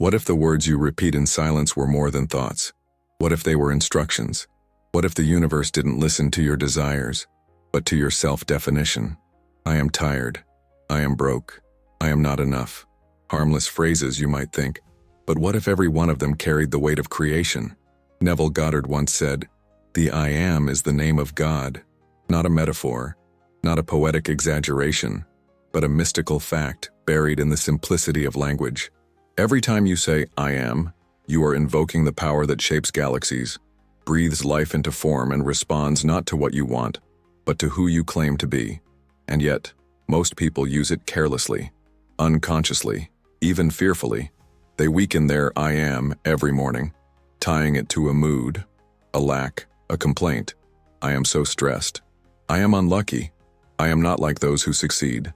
What if the words you repeat in silence were more than thoughts? What if they were instructions? What if the universe didn't listen to your desires, but to your self-definition? I am tired. I am broke. I am not enough. Harmless phrases, you might think, but what if every one of them carried the weight of creation? Neville Goddard once said, "The I am is the name of God, not a metaphor, not a poetic exaggeration, but a mystical fact buried in the simplicity of language." Every time you say, "I am," you are invoking the power that shapes galaxies, breathes life into form, and responds not to what you want, but to who you claim to be. And yet, most people use it carelessly, unconsciously, even fearfully. They weaken their I am every morning, tying it to a mood, a lack, a complaint. I am so stressed. I am unlucky. I am not like those who succeed.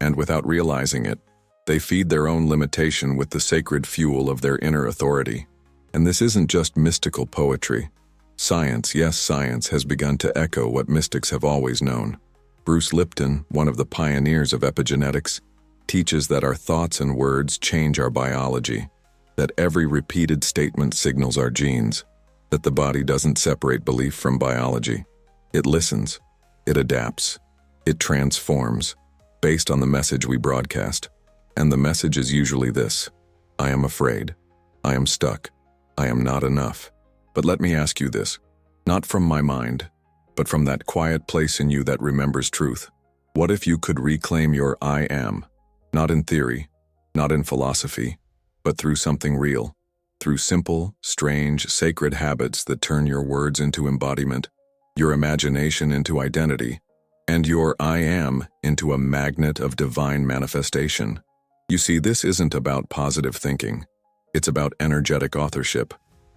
And without realizing it, they feed their own limitation with the sacred fuel of their inner authority. And this isn't just mystical poetry. Science, yes, science has begun to echo what mystics have always known. Bruce Lipton, one of the pioneers of epigenetics, teaches that our thoughts and words change our biology, that every repeated statement signals our genes, that the body doesn't separate belief from biology. It listens, it adapts, it transforms, based on the message we broadcast. And the message is usually this: I am afraid, I am stuck, I am not enough. But let me ask you this, not from my mind, but from that quiet place in you that remembers truth. What if you could reclaim your I am, not in theory, not in philosophy, but through something real, through simple, strange, sacred habits that turn your words into embodiment, your imagination into identity, and your I am into a magnet of divine manifestation? You see, this isn't about positive thinking. It's about energetic authorship.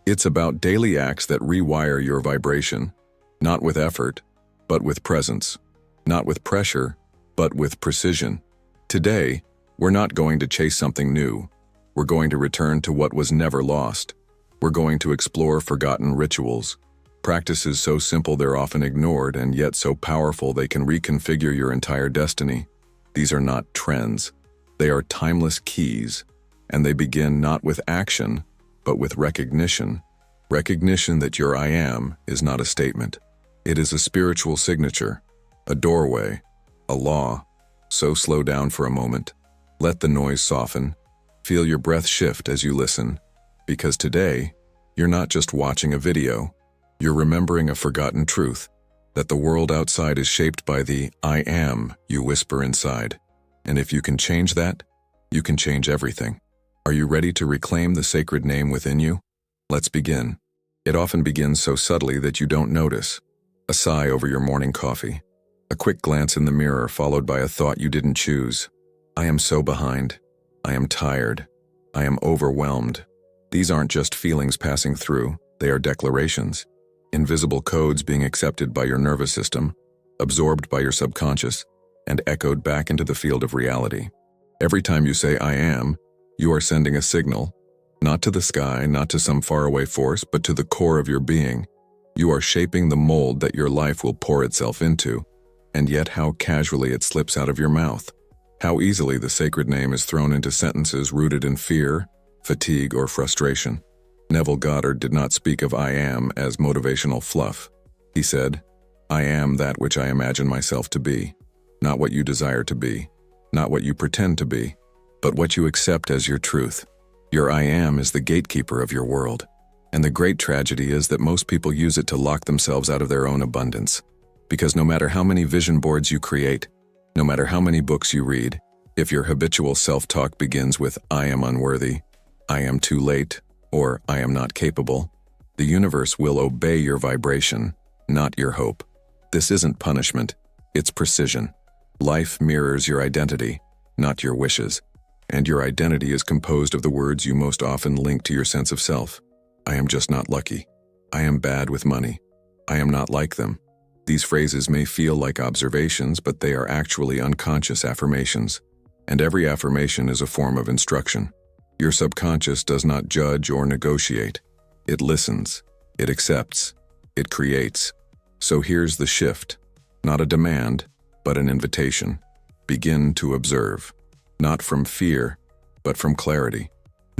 It's about daily acts that rewire your vibration, not with effort, but with presence, not with pressure, but with precision. Today, we're not going to chase something new. We're going to return to what was never lost. We're going to explore forgotten rituals, practices so simple they're often ignored and yet so powerful they can reconfigure your entire destiny. These are not trends. They are timeless keys, and they begin not with action, but with recognition. Recognition that your I am is not a statement. It is a spiritual signature, a doorway, a law. So slow down for a moment. Let the noise soften. Feel your breath shift as you listen, because today, you're not just watching a video, you're remembering a forgotten truth, that the world outside is shaped by the I am you whisper inside. And if you can change that, you can change everything. Are you ready to reclaim the sacred name within you? Let's begin. It often begins so subtly that you don't notice. A sigh over your morning coffee. A quick glance in the mirror followed by a thought you didn't choose. I am so behind. I am tired. I am overwhelmed. These aren't just feelings passing through, they are declarations. Invisible codes being accepted by your nervous system, absorbed by your subconscious, and echoed back into the field of reality. Every time you say I am, you are sending a signal, not to the sky, not to some faraway force, but to the core of your being. You are shaping the mold that your life will pour itself into, and yet how casually it slips out of your mouth. How easily the sacred name is thrown into sentences rooted in fear, fatigue, or frustration. Neville Goddard did not speak of I am as motivational fluff. He said, I am that which I imagine myself to be, not what you desire to be, not what you pretend to be, but what you accept as your truth. Your I am is the gatekeeper of your world. And the great tragedy is that most people use it to lock themselves out of their own abundance. Because no matter how many vision boards you create, no matter how many books you read, if your habitual self-talk begins with I am unworthy, I am too late, or I am not capable, the universe will obey your vibration, not your hope. This isn't punishment, it's precision. Life mirrors your identity, not your wishes. And your identity is composed of the words you most often link to your sense of self. I am just not lucky. I am bad with money. I am not like them. These phrases may feel like observations, but they are actually unconscious affirmations. And every affirmation is a form of instruction. Your subconscious does not judge or negotiate. It listens. It accepts. It creates. So here's the shift. Not a demand, but an invitation. Begin to observe. Not from fear, but from clarity.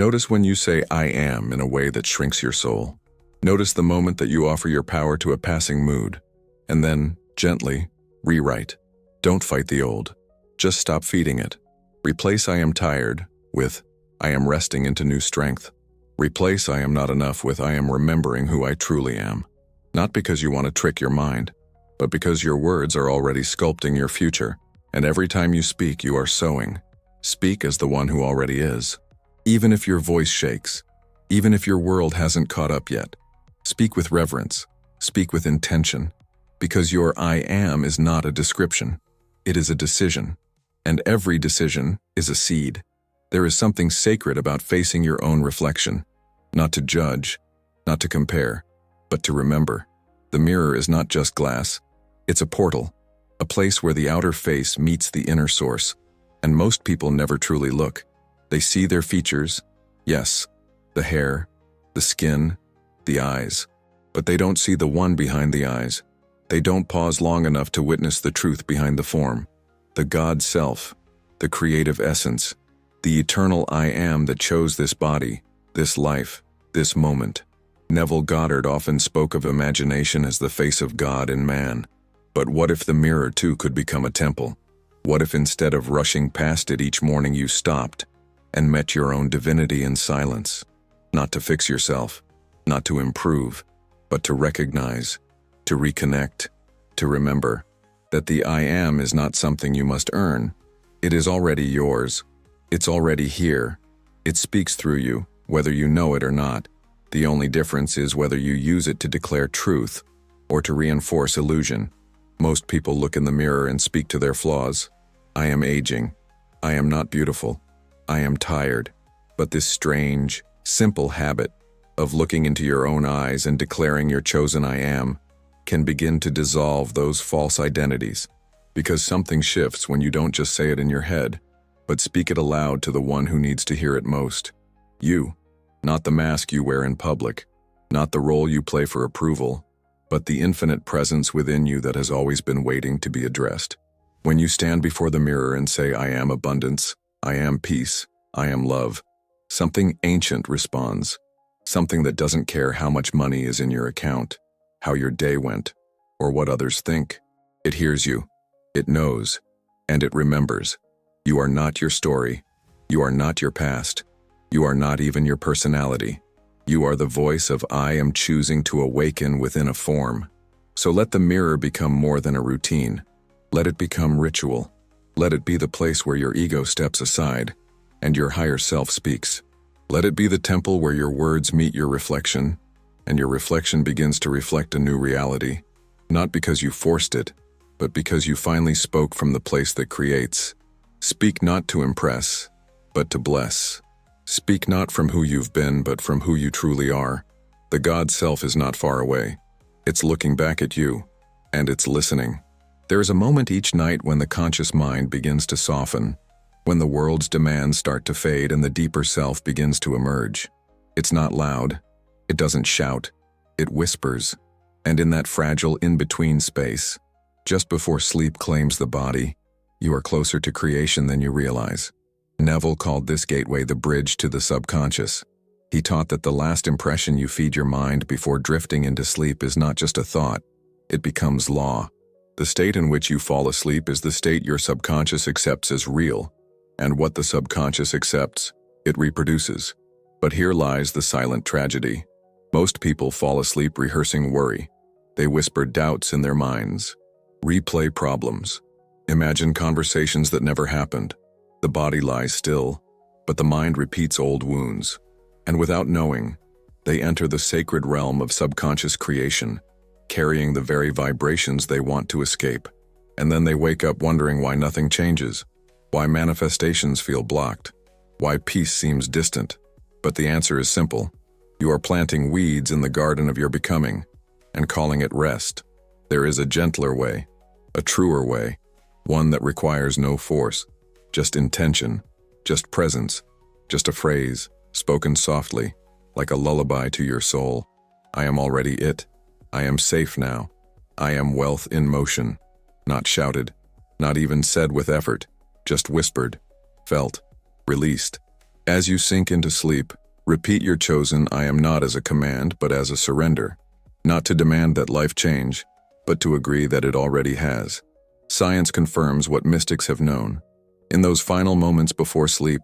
Notice when you say I am in a way that shrinks your soul. Notice the moment that you offer your power to a passing mood. And then, gently, rewrite. Don't fight the old. Just stop feeding it. Replace I am tired with I am resting into new strength. Replace I am not enough with I am remembering who I truly am. Not because you want to trick your mind, but because your words are already sculpting your future, and every time you speak, you are sowing. Speak as the one who already is. Even if your voice shakes, even if your world hasn't caught up yet, speak with reverence, speak with intention, because your I am is not a description. It is a decision, and every decision is a seed. There is something sacred about facing your own reflection, not to judge, not to compare, but to remember. The mirror is not just glass, it's a portal, a place where the outer face meets the inner source, and most people never truly look. They see their features, yes, the hair, the skin, the eyes, but they don't see the one behind the eyes. They don't pause long enough to witness the truth behind the form, the God self, the creative essence, the eternal I am that chose this body, this life, this moment. Neville Goddard often spoke of imagination as the face of God in man. But what if the mirror too could become a temple? What if instead of rushing past it each morning you stopped and met your own divinity in silence? Not to fix yourself, not to improve, but to recognize, to reconnect, to remember that the I am is not something you must earn. It is already yours. It's already here. It speaks through you, whether you know it or not. The only difference is whether you use it to declare truth or to reinforce illusion. Most people look in the mirror and speak to their flaws. I am aging. I am not beautiful. I am tired. But this strange, simple habit of looking into your own eyes and declaring your chosen I am can begin to dissolve those false identities, because something shifts when you don't just say it in your head, but speak it aloud to the one who needs to hear it most. You, not the mask you wear in public, not the role you play for approval, but the infinite presence within you that has always been waiting to be addressed. When you stand before the mirror and say, I am abundance, I am peace, I am love, something ancient responds, something that doesn't care how much money is in your account, how your day went, or what others think. It hears you, it knows, and it remembers. You are not your story. You are not your past. You are not even your personality. You are the voice of I am choosing to awaken within a form. So let the mirror become more than a routine. Let it become ritual. Let it be the place where your ego steps aside and your higher self speaks. Let it be the temple where your words meet your reflection, and your reflection begins to reflect a new reality, not because you forced it, but because you finally spoke from the place that creates. Speak not to impress, but to bless. Speak not from who you've been, but from who you truly are. The God self is not far away. It's looking back at you, and it's listening. There is a moment each night when the conscious mind begins to soften, when the world's demands start to fade and the deeper self begins to emerge. It's not loud. It doesn't shout. It whispers. And in that fragile in-between space, just before sleep claims the body, you are closer to creation than you realize. Neville called this gateway the bridge to the subconscious. He taught that the last impression you feed your mind before drifting into sleep is not just a thought, it becomes law. The state in which you fall asleep is the state your subconscious accepts as real, and what the subconscious accepts, it reproduces. But here lies the silent tragedy. Most people fall asleep rehearsing worry. They whisper doubts in their minds, replay problems, imagine conversations that never happened. The body lies still, but the mind repeats old wounds. And without knowing, they enter the sacred realm of subconscious creation, carrying the very vibrations they want to escape. And then they wake up wondering why nothing changes, why manifestations feel blocked, why peace seems distant. But the answer is simple. You are planting weeds in the garden of your becoming and calling it rest. There is a gentler way, a truer way, one that requires no force, just intention, just presence, just a phrase, spoken softly, like a lullaby to your soul. I am already it. I am safe now. I am wealth in motion. Not shouted, not even said with effort, just whispered, felt, released. As you sink into sleep, repeat your chosen I am not as a command but as a surrender, not to demand that life change, but to agree that it already has. Science confirms what mystics have known. In those final moments before sleep,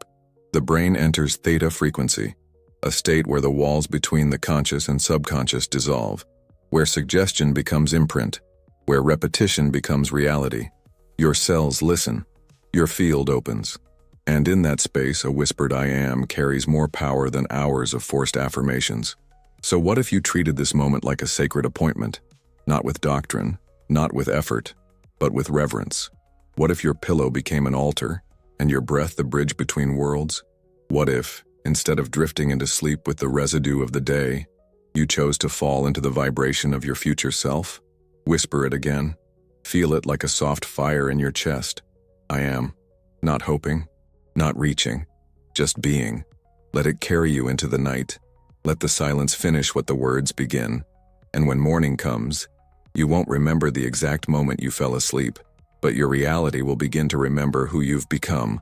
the brain enters theta frequency, a state where the walls between the conscious and subconscious dissolve, where suggestion becomes imprint, where repetition becomes reality. Your cells listen, your field opens. And in that space, a whispered I am carries more power than hours of forced affirmations. So what if you treated this moment like a sacred appointment? Not with doctrine, not with effort, but with reverence. What if your pillow became an altar, and your breath the bridge between worlds? What if, instead of drifting into sleep with the residue of the day, you chose to fall into the vibration of your future self? Whisper it again. Feel it like a soft fire in your chest. I am. Not hoping, not reaching, just being. Let it carry you into the night. Let the silence finish what the words begin. And when morning comes, you won't remember the exact moment you fell asleep, but your reality will begin to remember who you've become.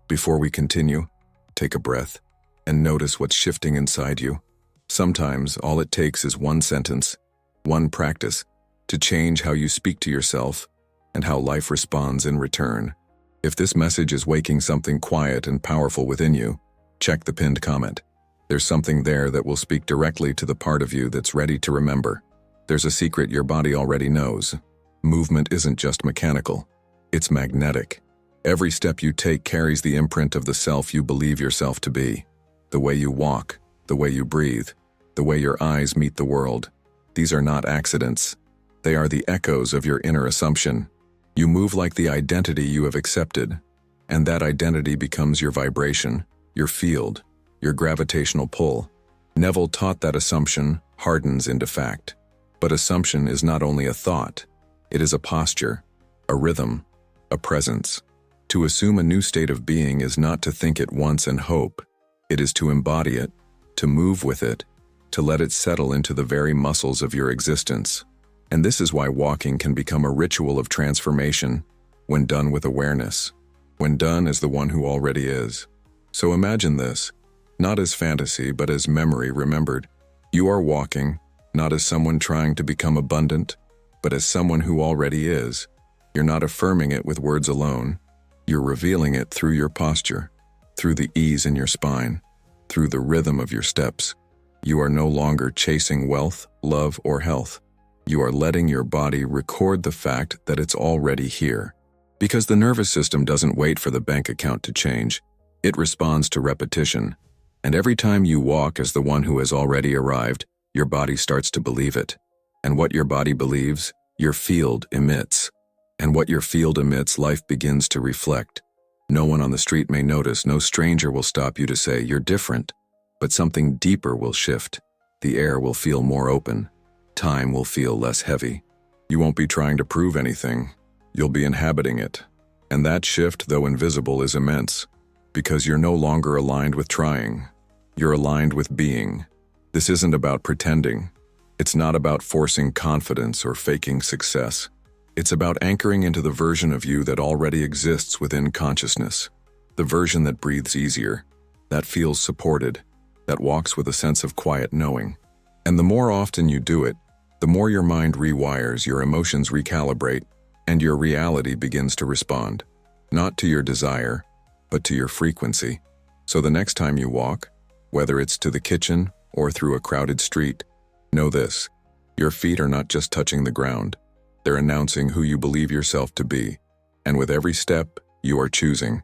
Before we continue, take a breath and notice what's shifting inside you. Sometimes all it takes is one sentence, one practice, to change how you speak to yourself and how life responds in return. If this message is waking something quiet and powerful within you, check the pinned comment. There's something there that will speak directly to the part of you that's ready to remember. There's a secret your body already knows. Movement isn't just mechanical, it's magnetic. Every step you take carries the imprint of the self you believe yourself to be. The way you walk, the way you breathe, the way your eyes meet the world. These are not accidents. They are the echoes of your inner assumption. You move like the identity you have accepted, and that identity becomes your vibration, your field, your gravitational pull. Neville taught that assumption hardens into fact. But assumption is not only a thought, it is a posture, a rhythm, a presence. To assume a new state of being is not to think it once and hope. It is to embody it, to move with it, to let it settle into the very muscles of your existence. And this is why walking can become a ritual of transformation when done with awareness, when done as the one who already is. So imagine this, not as fantasy but as memory remembered. You are walking, not as someone trying to become abundant, but as someone who already is. You're not affirming it with words alone. You're revealing it through your posture, through the ease in your spine, through the rhythm of your steps. You are no longer chasing wealth, love, or health. You are letting your body record the fact that it's already here. Because the nervous system doesn't wait for the bank account to change. It responds to repetition. And every time you walk as the one who has already arrived, your body starts to believe it. And what your body believes, your field emits. And what your field emits, life begins to reflect. No one on the street may notice, no stranger will stop you to say you're different. But something deeper will shift. The air will feel more open. Time will feel less heavy. You won't be trying to prove anything. You'll be inhabiting it. And that shift, though invisible, is immense. Because you're no longer aligned with trying. You're aligned with being. This isn't about pretending. It's not about forcing confidence or faking success. It's about anchoring into the version of you that already exists within consciousness. The version that breathes easier, that feels supported, that walks with a sense of quiet knowing. And the more often you do it, the more your mind rewires, your emotions recalibrate, and your reality begins to respond. Not to your desire, but to your frequency. So the next time you walk, whether it's to the kitchen or through a crowded street, know this: your feet are not just touching the ground. They're announcing who you believe yourself to be. And with every step, you are choosing.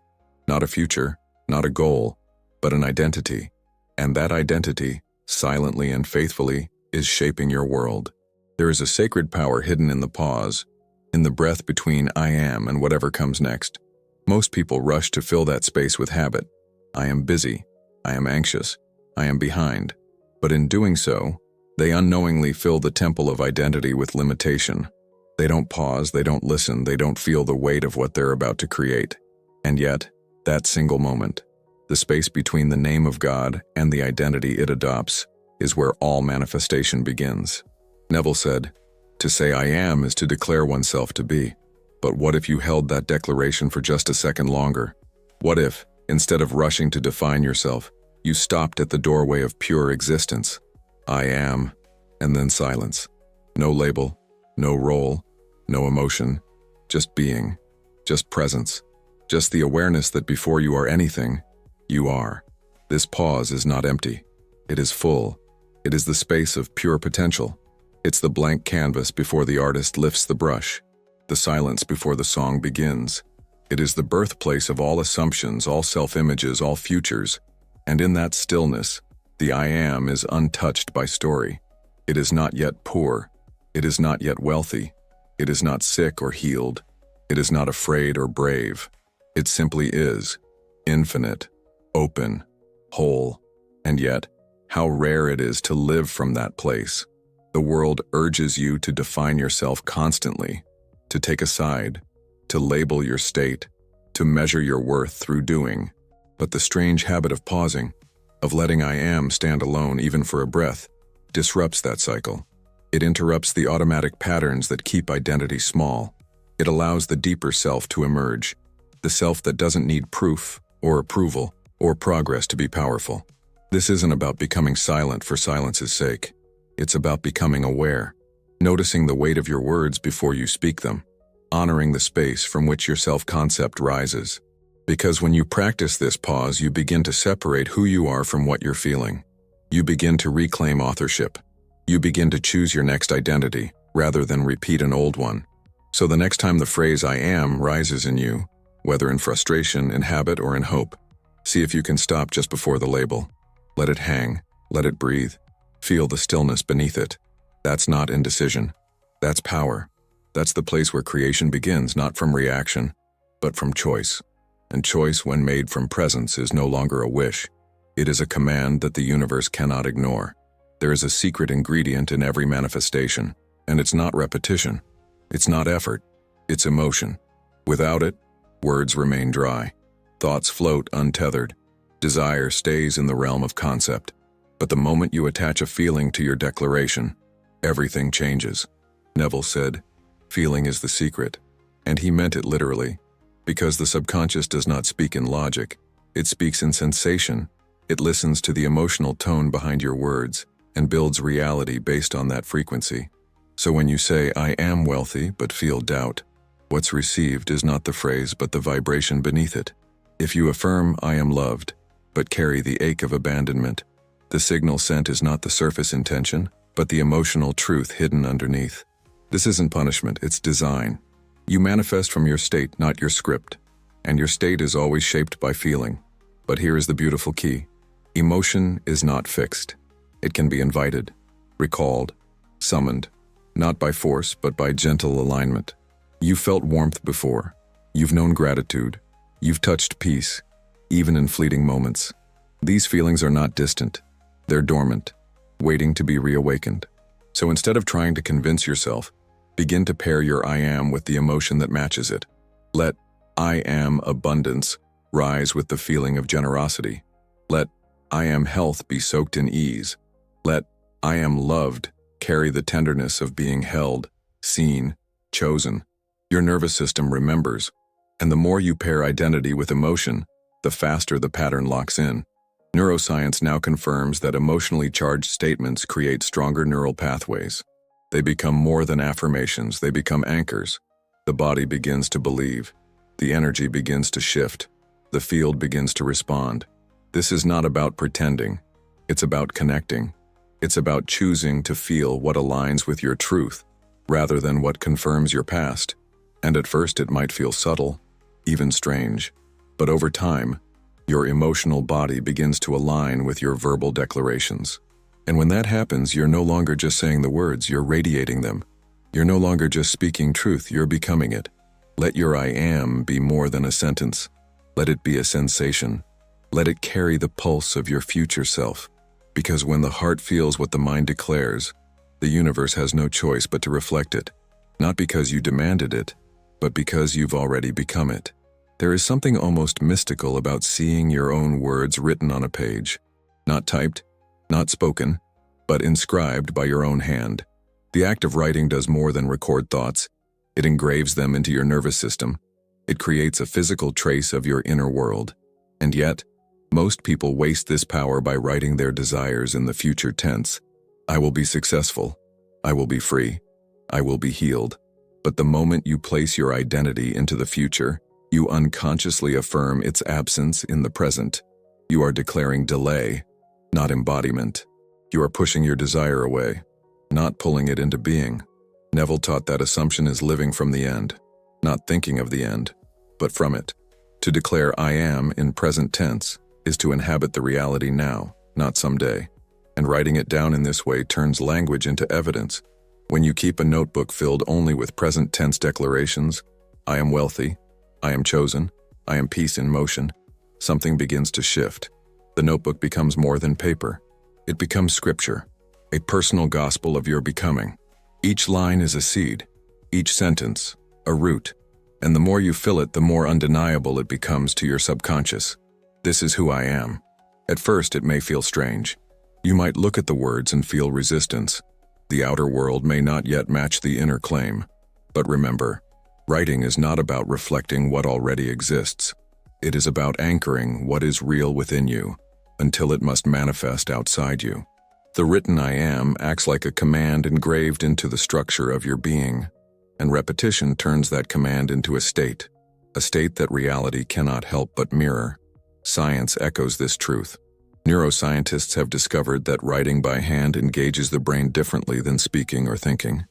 Not a future, not a goal, but an identity. And that identity, silently and faithfully, is shaping your world. There is a sacred power hidden in the pause, in the breath between I am and whatever comes next. Most people rush to fill that space with habit. I am busy. I am anxious. I am behind. But in doing so, they unknowingly fill the temple of identity with limitation. They don't pause, they don't listen, they don't feel the weight of what they're about to create. And yet, that single moment, the space between the name of God and the identity it adopts, is where all manifestation begins. Neville said, "To say I am is to declare oneself to be." But what if you held that declaration for just a second longer? What if, Instead of rushing to define yourself, you stopped at the doorway of pure existence. I am, and then silence. No label, no role, no emotion, just being, just presence, just the awareness that before you are anything, you are. This pause is not empty. It is full. It is the space of pure potential. It's the blank canvas before the artist lifts the brush, the silence before the song begins. It is the birthplace of all assumptions, all self-images, all futures. And in that stillness, the I am is untouched by story. It is not yet poor. It is not yet wealthy. It is not sick or healed. It is not afraid or brave. It simply is, infinite, open, whole. And yet, how rare it is to live from that place. The world urges you to define yourself constantly, to take a side, to label your state, to measure your worth through doing. But the strange habit of pausing, of letting I am stand alone even for a breath, disrupts that cycle. It interrupts the automatic patterns that keep identity small. It allows the deeper self to emerge, the self that doesn't need proof or approval or progress to be powerful. This isn't about becoming silent for silence's sake. It's about becoming aware, noticing the weight of your words before you speak them, honoring the space from which your self-concept rises. Because when you practice this pause, you begin to separate who you are from what you're feeling. You begin to reclaim authorship. You begin to choose your next identity, rather than repeat an old one. So the next time the phrase I am rises in you, whether in frustration, in habit, or in hope, see if you can stop just before the label. Let it hang, let it breathe. Feel the stillness beneath it. That's not indecision. That's power. That's the place where creation begins, not from reaction, but from choice. And choice, when made from presence, is no longer a wish. It is a command that the universe cannot ignore. There is a secret ingredient in every manifestation, and it's not repetition. It's not effort. It's emotion. Without it, words remain dry. Thoughts float untethered. Desire stays in the realm of concept. But the moment you attach a feeling to your declaration, everything changes. Neville said, "Feeling is the secret." And he meant it literally, because the subconscious does not speak in logic. It speaks in sensation. It listens to the emotional tone behind your words and builds reality based on that frequency. So when you say, I am wealthy, but feel doubt, what's received is not the phrase, but the vibration beneath it. If you affirm, I am loved, but carry the ache of abandonment, the signal sent is not the surface intention, but the emotional truth hidden underneath. This isn't punishment, it's design. You manifest from your state, not your script. And your state is always shaped by feeling. But here is the beautiful key. Emotion is not fixed. It can be invited, recalled, summoned, not by force, but by gentle alignment. You felt warmth before. You've known gratitude. You've touched peace, even in fleeting moments. These feelings are not distant. They're dormant, waiting to be reawakened. So instead of trying to convince yourself, begin to pair your I am with the emotion that matches it. Let I am abundance rise with the feeling of generosity. Let I am health be soaked in ease. Let I am loved carry the tenderness of being held, seen, chosen. Your nervous system remembers, and the more you pair identity with emotion, the faster the pattern locks in. Neuroscience now confirms that emotionally charged statements create stronger neural pathways. They become more than affirmations, they become anchors. The body begins to believe. The energy begins to shift. The field begins to respond. This is not about pretending. It's about connecting. It's about choosing to feel what aligns with your truth, rather than what confirms your past. And at first it might feel subtle, even strange. But over time, your emotional body begins to align with your verbal declarations. And when that happens, you're no longer just saying the words, you're radiating them. You're no longer just speaking truth, you're becoming it. Let your I am be more than a sentence. Let it be a sensation. Let it carry the pulse of your future self. Because when the heart feels what the mind declares, the universe has no choice but to reflect it. Not because you demanded it, but because you've already become it. There is something almost mystical about seeing your own words written on a page. Not typed, not spoken, but inscribed by your own hand. The act of writing does more than record thoughts. It engraves them into your nervous system. It creates a physical trace of your inner world. And yet, most people waste this power by writing their desires in the future tense. I will be successful. I will be free. I will be healed. But the moment you place your identity into the future, you unconsciously affirm its absence in the present. You are declaring delay, not embodiment. You are pushing your desire away, not pulling it into being. Neville taught that assumption is living from the end, not thinking of the end, but from it. To declare I am in present tense is to inhabit the reality now, not someday. And writing it down in this way turns language into evidence. When you keep a notebook filled only with present tense declarations, I am wealthy, I am chosen, I am peace in motion, something begins to shift. The notebook becomes more than paper. It becomes scripture, a personal gospel of your becoming. Each line is a seed, each sentence, a root, and the more you fill it, the more undeniable it becomes to your subconscious. This is who I am. At first, it may feel strange. You might look at the words and feel resistance. The outer world may not yet match the inner claim. But remember, writing is not about reflecting what already exists. It is about anchoring what is real within you until it must manifest outside you. The written I am acts like a command engraved into the structure of your being, and repetition turns that command into a state that reality cannot help but mirror. Science echoes this truth. Neuroscientists have discovered that writing by hand engages the brain differently than speaking or thinking.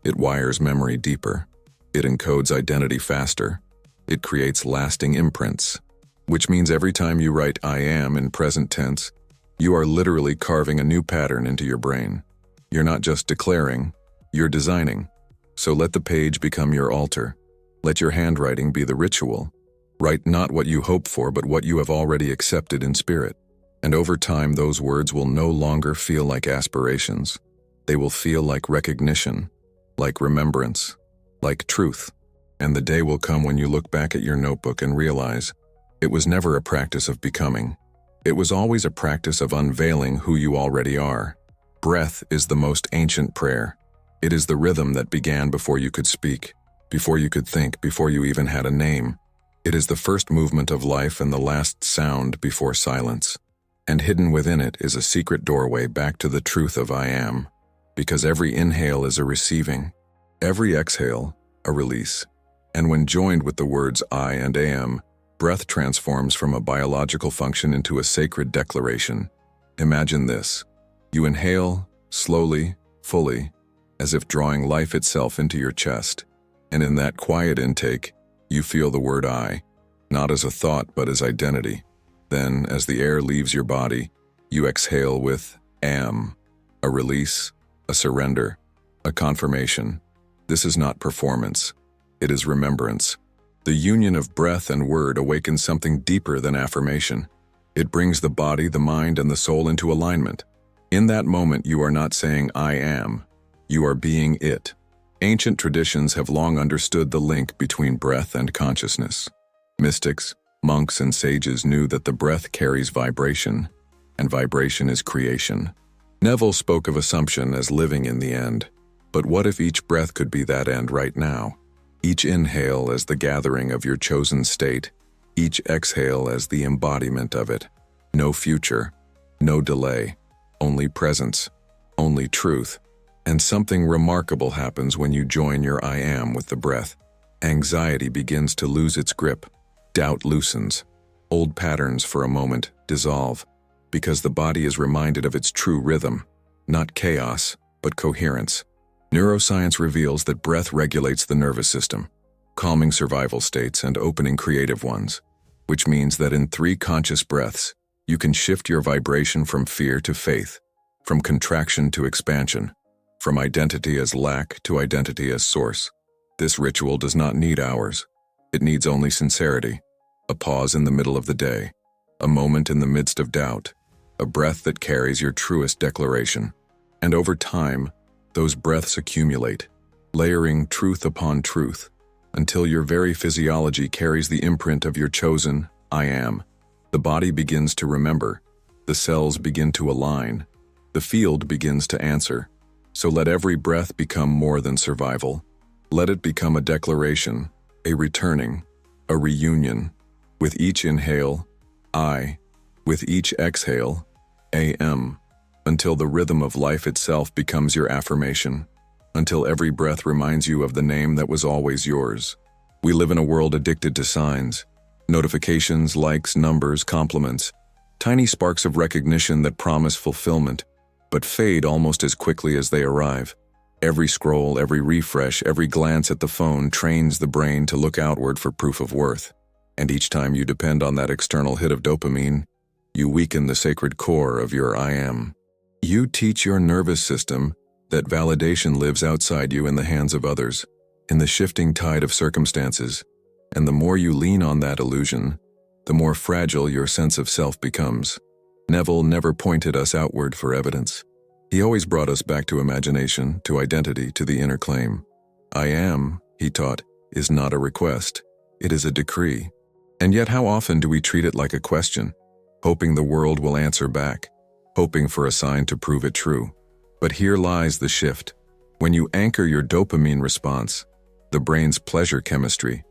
It wires memory deeper. It encodes identity faster. It creates lasting imprints, which means every time you write I am in present tense, you are literally carving a new pattern into your brain. You're not just declaring, you're designing. So let the page become your altar. Let your handwriting be the ritual. Write not what you hope for, but what you have already accepted in spirit. And over time, those words will no longer feel like aspirations. They will feel like recognition, like remembrance, like truth. And the day will come when you look back at your notebook and realize it was never a practice of becoming. It was always a practice of unveiling who you already are. Breath is the most ancient prayer. It is the rhythm that began before you could speak, before you could think, before you even had a name. It is the first movement of life and the last sound before silence. And hidden within it is a secret doorway back to the truth of I am. Because every inhale is a receiving, every exhale, a release. And when joined with the words I and am, breath transforms from a biological function into a sacred declaration. Imagine this. You inhale, slowly, fully, as if drawing life itself into your chest. And in that quiet intake, you feel the word I, not as a thought but as identity. Then, as the air leaves your body, you exhale with am, a release, a surrender, a confirmation. This is not performance. It is remembrance. The union of breath and word awakens something deeper than affirmation. It brings the body, the mind, and the soul into alignment. In that moment, you are not saying I am. You are being it. Ancient traditions have long understood the link between breath and consciousness. Mystics, monks, and sages knew that the breath carries vibration, and vibration is creation. Neville spoke of assumption as living in the end. But what if each breath could be that end right now? Each inhale as the gathering of your chosen state, each exhale as the embodiment of it. No future, no delay, only presence, only truth. And something remarkable happens when you join your I am with the breath. Anxiety begins to lose its grip. Doubt loosens. Old patterns for a moment dissolve, because the body is reminded of its true rhythm, not chaos, but coherence. Neuroscience reveals that breath regulates the nervous system, calming survival states and opening creative ones, which means that in 3 conscious breaths, you can shift your vibration from fear to faith, from contraction to expansion, from identity as lack to identity as source. This ritual does not need hours. It needs only sincerity, a pause in the middle of the day, a moment in the midst of doubt, a breath that carries your truest declaration. And over time, those breaths accumulate, layering truth upon truth, until your very physiology carries the imprint of your chosen I am. The body begins to remember, the cells begin to align, the field begins to answer. So let every breath become more than survival. Let it become a declaration, a returning, a reunion. With each inhale, I. With each exhale, AM. Until the rhythm of life itself becomes your affirmation. Until every breath reminds you of the name that was always yours. We live in a world addicted to signs. Notifications, likes, numbers, compliments. Tiny sparks of recognition that promise fulfillment, but fade almost as quickly as they arrive. Every scroll, every refresh, every glance at the phone trains the brain to look outward for proof of worth. And each time you depend on that external hit of dopamine, you weaken the sacred core of your I am. You teach your nervous system that validation lives outside you in the hands of others, in the shifting tide of circumstances, and the more you lean on that illusion, the more fragile your sense of self becomes. Neville never pointed us outward for evidence. He always brought us back to imagination, to identity, to the inner claim. I am, he taught, is not a request. It is a decree. And yet how often do we treat it like a question, hoping the world will answer back, hoping for a sign to prove it true? But here lies the shift. When you anchor your dopamine response, the brain's pleasure chemistry,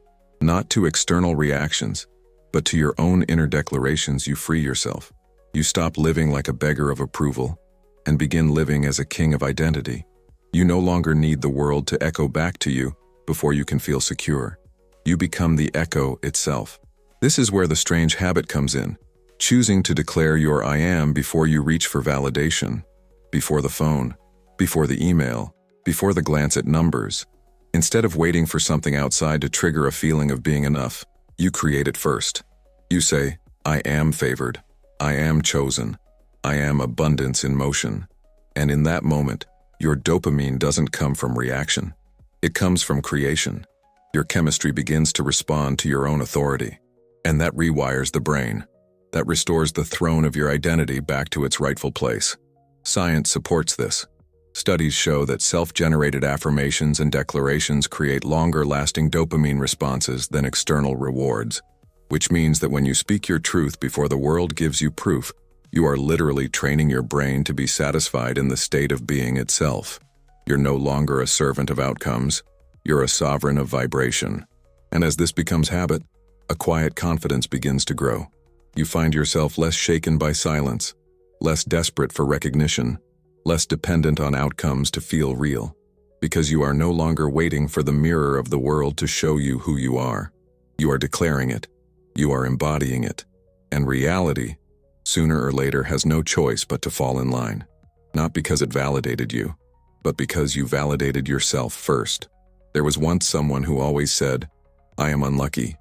not to external reactions, but to your own inner declarations, you free yourself. You stop living like a beggar of approval and begin living as a king of identity. You no longer need the world to echo back to you before you can feel secure. You become the echo itself. This is where the strange habit comes in, choosing to declare your I am before you reach for validation, before the phone, before the email, before the glance at numbers. Instead of waiting for something outside to trigger a feeling of being enough, you create it first. You say, I am favored. I am chosen. I am abundance in motion. And in that moment, your dopamine doesn't come from reaction. It comes from creation. Your chemistry begins to respond to your own authority. And that rewires the brain. That restores the throne of your identity back to its rightful place. Science supports this. Studies show that self-generated affirmations and declarations create longer-lasting dopamine responses than external rewards, which means that when you speak your truth before the world gives you proof, you are literally training your brain to be satisfied in the state of being itself. You're no longer a servant of outcomes, you're a sovereign of vibration. And as this becomes habit, a quiet confidence begins to grow. You find yourself less shaken by silence, less desperate for recognition, less dependent on outcomes to feel real, because you are no longer waiting for the mirror of the world to show you who you are. You are declaring it. You are embodying it. And reality, sooner or later, has no choice but to fall in line. Not because it validated you, but because you validated yourself first. There was once someone who always said, I am unlucky.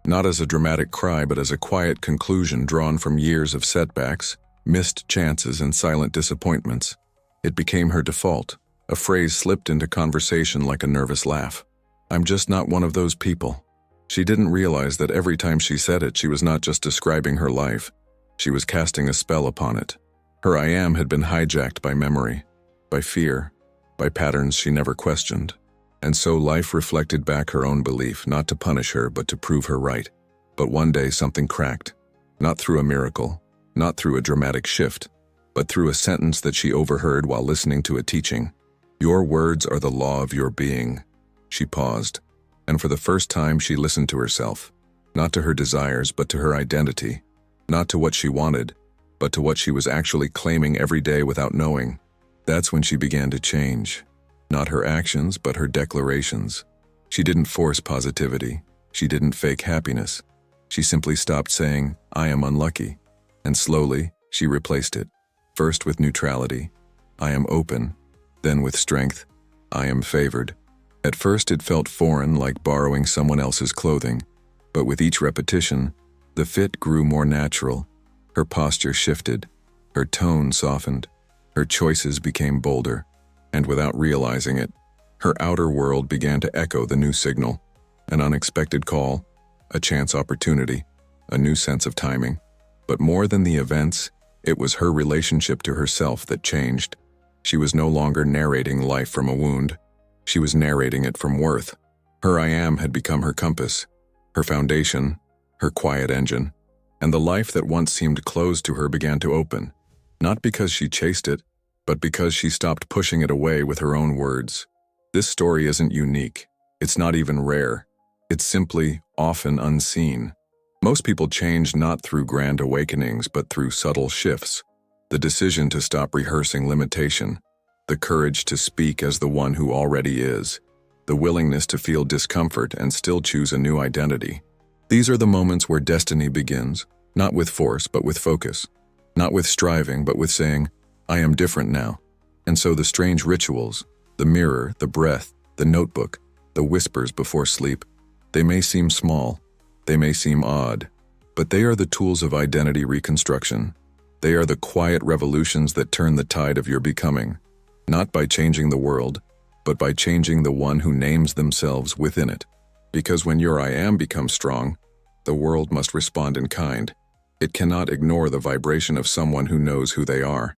Not as a dramatic cry, but as a quiet conclusion drawn from years of setbacks, missed chances, and silent disappointments. It became her default, a phrase slipped into conversation like a nervous laugh. I'm just not one of those people. She didn't realize that every time she said it, she was not just describing her life, she was casting a spell upon it. Her I am had been hijacked by memory, by fear, by patterns she never questioned. And so life reflected back her own belief, not to punish her, but to prove her right. But one day something cracked, not through a miracle, not through a dramatic shift, but through a sentence that she overheard while listening to a teaching. Your words are the law of your being. She paused, and for the first time she listened to herself, not to her desires, but to her identity, not to what she wanted, but to what she was actually claiming every day without knowing. That's when she began to change. Not her actions, but her declarations. She didn't force positivity. She didn't fake happiness. She simply stopped saying, I am unlucky. And slowly, she replaced it. First with neutrality, I am open. Then with strength, I am favored. At first it felt foreign, like borrowing someone else's clothing. But with each repetition, the fit grew more natural. Her posture shifted. Her tone softened. Her choices became bolder. And without realizing it, her outer world began to echo the new signal. An unexpected call, a chance opportunity, a new sense of timing. But more than the events, it was her relationship to herself that changed. She was no longer narrating life from a wound. She was narrating it from worth. Her I am had become her compass, her foundation, her quiet engine. And the life that once seemed closed to her began to open. Not because she chased it, but because she stopped pushing it away with her own words. This story isn't unique. It's not even rare. It's simply often unseen. Most people change not through grand awakenings, but through subtle shifts. The decision to stop rehearsing limitation, the courage to speak as the one who already is, the willingness to feel discomfort and still choose a new identity. These are the moments where destiny begins, not with force, but with focus. Not with striving, but with saying, I am different now. And so the strange rituals, the mirror, the breath, the notebook, the whispers before sleep, they may seem small, they may seem odd, but they are the tools of identity reconstruction. They are the quiet revolutions that turn the tide of your becoming, not by changing the world, but by changing the one who names themselves within it. Because when your I am becomes strong, the world must respond in kind. It cannot ignore the vibration of someone who knows who they are.